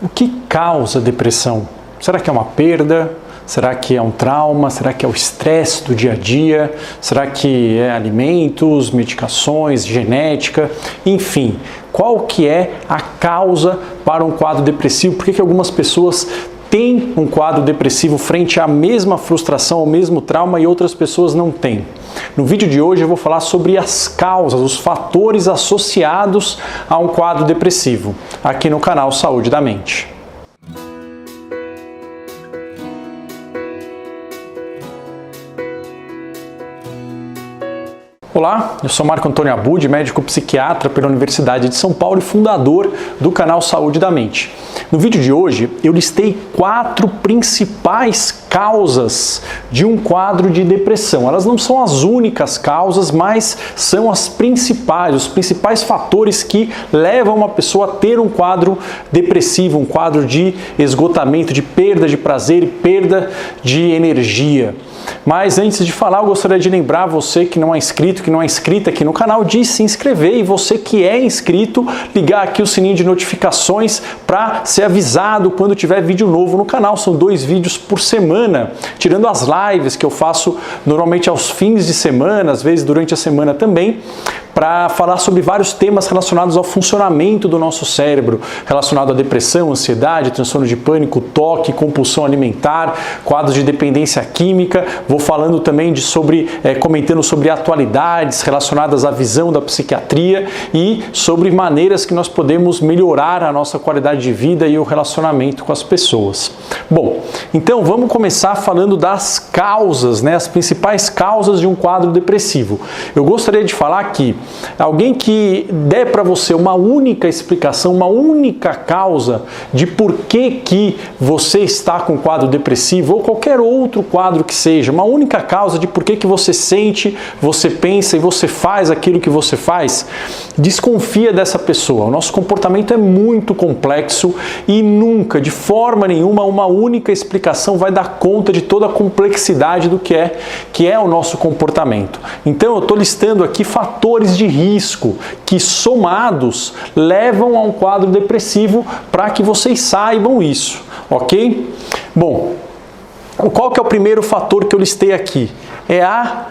O que causa depressão? Será que é uma perda? Será que é um trauma? Será que é o estresse do dia a dia? Será que é alimentos, medicações, genética? Enfim, qual que é a causa para um quadro depressivo? Por que algumas pessoas têm um quadro depressivo frente à mesma frustração, ao mesmo trauma e outras pessoas não têm? No vídeo de hoje eu vou falar sobre as causas, os fatores associados a um quadro depressivo, aqui no canal Saúde da Mente. Olá, eu sou Marco Antônio Abud, médico psiquiatra pela Universidade de São Paulo e fundador do canal Saúde da Mente. No vídeo de hoje eu listei 4 principais causas de um quadro de depressão. Elas não são as únicas causas, mas são as principais, os principais fatores que levam uma pessoa a ter um quadro depressivo, um quadro de esgotamento, de perda de prazer e perda de energia. Mas antes de falar, eu gostaria de lembrar você que não é inscrito, que não é inscrita aqui no canal, de se inscrever, e você que é inscrito, ligar aqui o sininho de notificações para ser avisado quando tiver vídeo novo no canal. São 2 vídeos por semana, tirando as lives que eu faço normalmente aos fins de semana, às vezes durante a semana também, para falar sobre vários temas relacionados ao funcionamento do nosso cérebro, relacionado à depressão, ansiedade, transtorno de pânico, toque, compulsão alimentar, quadros de dependência química. Vou falando também comentando sobre atualidades relacionadas à visão da psiquiatria e sobre maneiras que nós podemos melhorar a nossa qualidade de vida e o relacionamento com as pessoas. Bom, então vamos começar falando das causas, as principais causas de um quadro depressivo. Eu gostaria de falar que alguém que der para você uma única explicação, uma única causa de por que você está com quadro depressivo ou qualquer outro quadro que seja, uma única causa de por que você sente, você pensa e você faz aquilo que você faz, desconfia dessa pessoa. O nosso comportamento é muito complexo e nunca, de forma nenhuma, uma única explicação vai dar conta de toda a complexidade do que é o nosso comportamento. Então eu estou listando aqui fatores de risco que, somados, levam a um quadro depressivo para que vocês saibam isso, ok? Bom, qual que é o primeiro fator que eu listei aqui? É a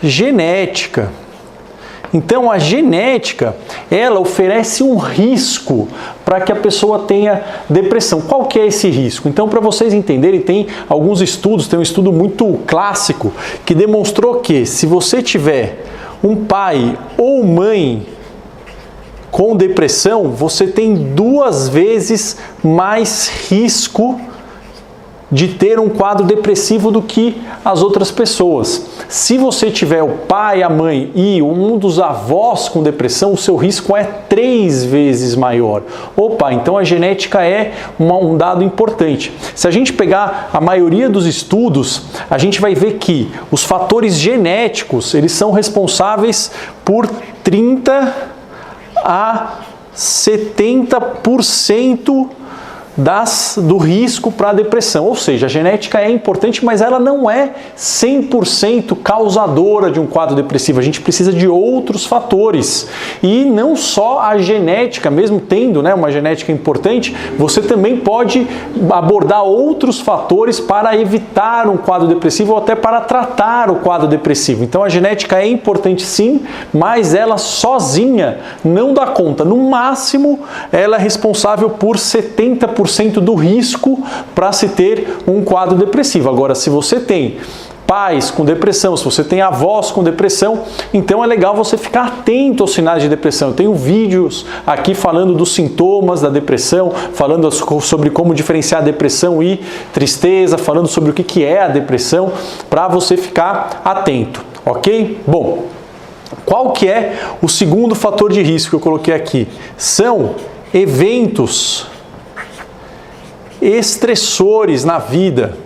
genética. Então, a genética, ela oferece um risco para que a pessoa tenha depressão. Qual que é esse risco? Então, para vocês entenderem, tem alguns estudos, tem um estudo muito clássico que demonstrou que se você tiver um pai ou mãe com depressão, você tem 2 vezes mais risco de ter um quadro depressivo do que as outras pessoas. Se você tiver o pai, a mãe e um dos avós com depressão, o seu risco é 3 vezes maior. Opa, então a genética é um dado importante. Se a gente pegar a maioria dos estudos, a gente vai ver que os fatores genéticos, eles são responsáveis por 30 a 70% do risco para a depressão. Ou seja, a genética é importante, mas ela não é 100% causadora de um quadro depressivo. A gente precisa de outros fatores. E não só a genética, mesmo tendo uma genética importante, você também pode abordar outros fatores para evitar um quadro depressivo ou até para tratar o quadro depressivo. Então a genética é importante sim, mas ela sozinha não dá conta. No máximo, ela é responsável por 70% do risco para se ter um quadro depressivo. Agora, se você tem pais com depressão, se você tem avós com depressão, então é legal você ficar atento aos sinais de depressão. Eu tenho vídeos aqui falando dos sintomas da depressão, falando sobre como diferenciar depressão e tristeza, falando sobre o que é a depressão, para você ficar atento, ok? Bom, qual que é o segundo fator de risco que eu coloquei aqui? São eventos estressores na vida.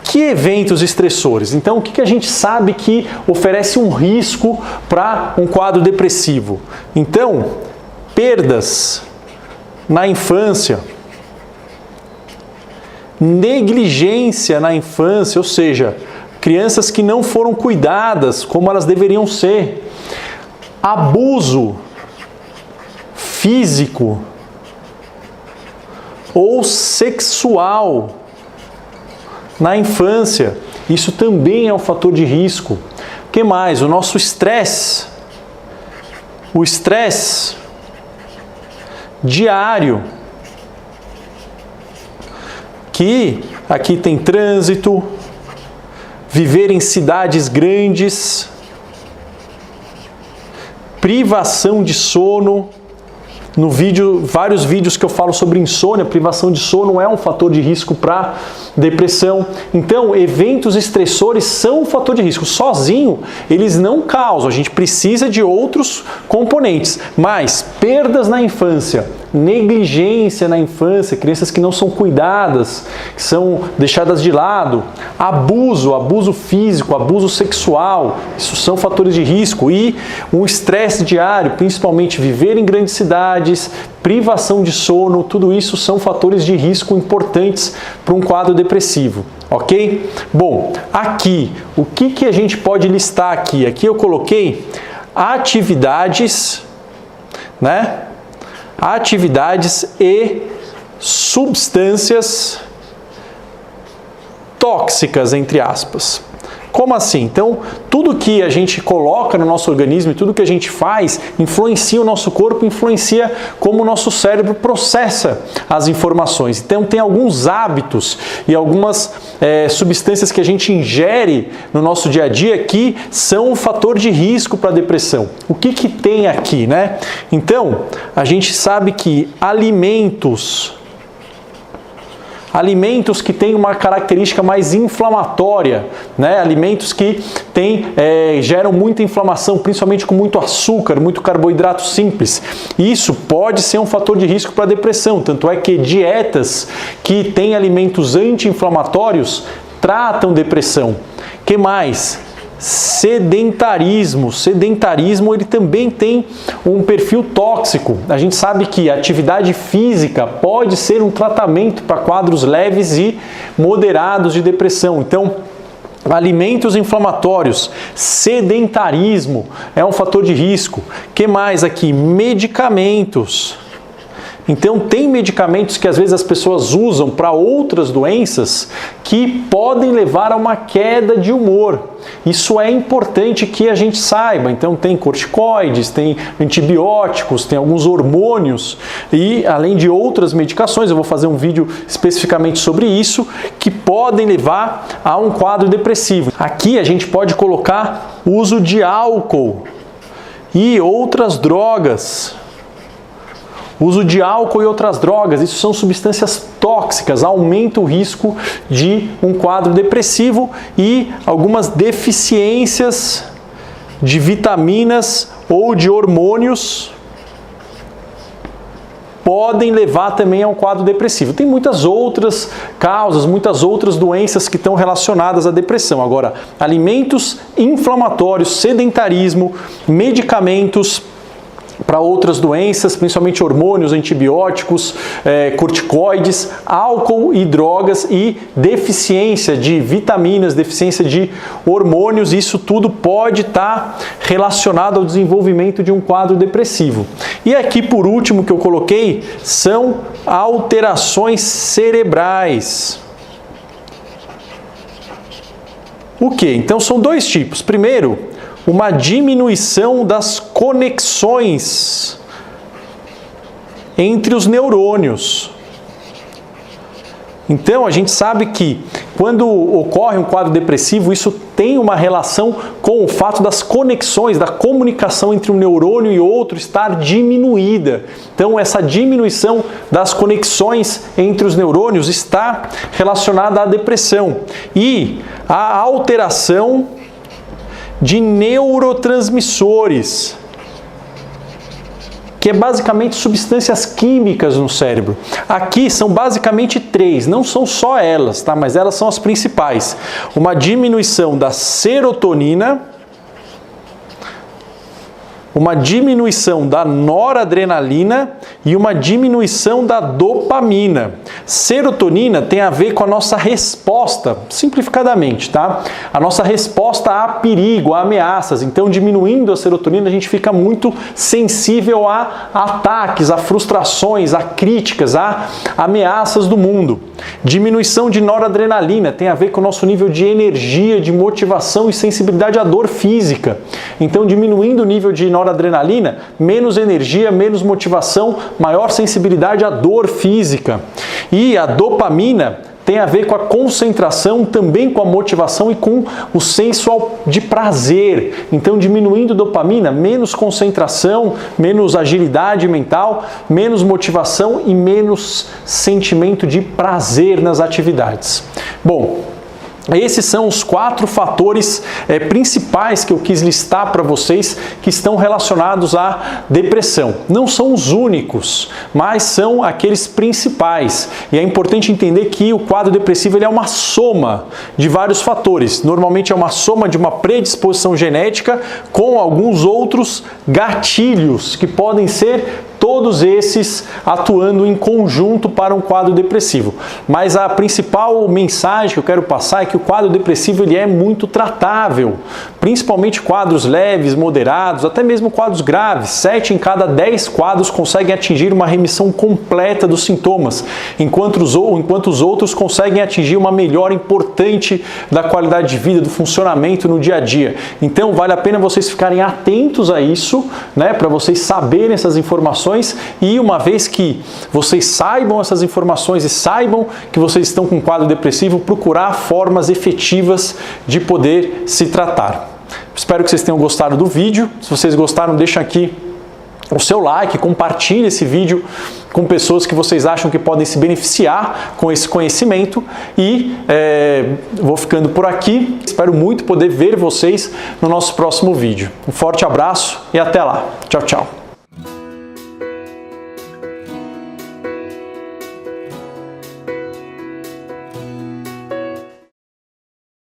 Que eventos estressores? Então, o que a gente sabe que oferece um risco para um quadro depressivo? Então, perdas na infância, negligência na infância, ou seja, crianças que não foram cuidadas como elas deveriam ser, abuso físico ou sexual na infância. Isso também é um fator de risco. O que mais? O nosso estresse. O estresse diário. Que aqui tem trânsito, viver em cidades grandes, privação de sono. No vídeo, vários vídeos que eu falo sobre insônia, privação de sono é um fator de risco para depressão. Então, eventos estressores são um fator de risco. Sozinho, eles não causam. A gente precisa de outros componentes. Mas perdas na infância, negligência na infância, crianças que não são cuidadas, que são deixadas de lado, abuso físico, abuso sexual, isso são fatores de risco. E um estresse diário, principalmente viver em grandes cidades, privação de sono, tudo isso são fatores de risco importantes para um quadro depressivo, ok? Bom, aqui, o que a gente pode listar aqui? Aqui eu coloquei atividades, né? Atividades e substâncias tóxicas, entre aspas. Como assim? Então, tudo que a gente coloca no nosso organismo e tudo que a gente faz influencia o nosso corpo, influencia como o nosso cérebro processa as informações. Então, tem alguns hábitos e algumas substâncias que a gente ingere no nosso dia a dia que são um fator de risco para a depressão. O que tem aqui, né? Então, a gente sabe que alimentos que têm uma característica mais inflamatória, né? Alimentos que geram muita inflamação, principalmente com muito açúcar, muito carboidrato simples. Isso pode ser um fator de risco para a depressão, tanto é que dietas que têm alimentos anti-inflamatórios tratam depressão. O que mais? Sedentarismo. Sedentarismo ele também tem um perfil tóxico. A gente sabe que a atividade física pode ser um tratamento para quadros leves e moderados de depressão. Então, alimentos inflamatórios, sedentarismo é um fator de risco. O que mais aqui? Medicamentos. Então, tem medicamentos que às vezes as pessoas usam para outras doenças que podem levar a uma queda de humor. Isso é importante que a gente saiba. Então, tem corticoides, tem antibióticos, tem alguns hormônios e, além de outras medicações, eu vou fazer um vídeo especificamente sobre isso, que podem levar a um quadro depressivo. Aqui a gente pode colocar o uso de álcool e outras drogas. Uso de álcool e outras drogas, isso são substâncias tóxicas, aumenta o risco de um quadro depressivo e algumas deficiências de vitaminas ou de hormônios podem levar também a um quadro depressivo. Tem muitas outras causas, muitas outras doenças que estão relacionadas à depressão. Agora, alimentos inflamatórios, sedentarismo, medicamentos para outras doenças, principalmente hormônios, antibióticos, corticoides, álcool e drogas e deficiência de vitaminas, deficiência de hormônios, isso tudo pode estar relacionado ao desenvolvimento de um quadro depressivo. E aqui, por último, que eu coloquei, são alterações cerebrais. O que? Então, são dois tipos. Primeiro, uma diminuição das conexões entre os neurônios. Então, a gente sabe que quando ocorre um quadro depressivo, isso tem uma relação com o fato das conexões, da comunicação entre um neurônio e outro estar diminuída. Então, essa diminuição das conexões entre os neurônios está relacionada à depressão. E a alteração de neurotransmissores, que é basicamente substâncias químicas no cérebro. Aqui são basicamente três, não são só elas, tá? Mas elas são as principais. Uma diminuição da serotonina, uma diminuição da noradrenalina e uma diminuição da dopamina. Serotonina tem a ver com a nossa resposta, simplificadamente, tá? A nossa resposta a perigo, a ameaças. Então, diminuindo a serotonina, a gente fica muito sensível a ataques, a frustrações, a críticas, a ameaças do mundo. Diminuição de noradrenalina tem a ver com o nosso nível de energia, de motivação e sensibilidade à dor física. Então, diminuindo o nível de noradrenalina, menos energia, menos motivação, maior sensibilidade à dor física. E a dopamina tem a ver com a concentração, também com a motivação e com o senso de prazer. Então, diminuindo dopamina, menos concentração, menos agilidade mental, menos motivação e menos sentimento de prazer nas atividades. Bom, esses são os 4 fatores principais que eu quis listar para vocês que estão relacionados à depressão. Não são os únicos, mas são aqueles principais. E é importante entender que o quadro depressivo ele é uma soma de vários fatores. Normalmente é uma soma de uma predisposição genética com alguns outros gatilhos que podem ser todos esses atuando em conjunto para um quadro depressivo. Mas a principal mensagem que eu quero passar é que o quadro depressivo ele é muito tratável, principalmente quadros leves, moderados, até mesmo quadros graves. 7 em cada 10 quadros conseguem atingir uma remissão completa dos sintomas, enquanto os outros conseguem atingir uma melhora importante da qualidade de vida, do funcionamento no dia a dia. Então vale a pena vocês ficarem atentos a isso, né, para vocês saberem essas informações. E uma vez que vocês saibam essas informações e saibam que vocês estão com um quadro depressivo, procurar formas efetivas de poder se tratar. Espero que vocês tenham gostado do vídeo. Se vocês gostaram, deixa aqui o seu like, compartilhe esse vídeo com pessoas que vocês acham que podem se beneficiar com esse conhecimento e vou ficando por aqui. Espero muito poder ver vocês no nosso próximo vídeo. Um forte abraço e até lá. Tchau, tchau.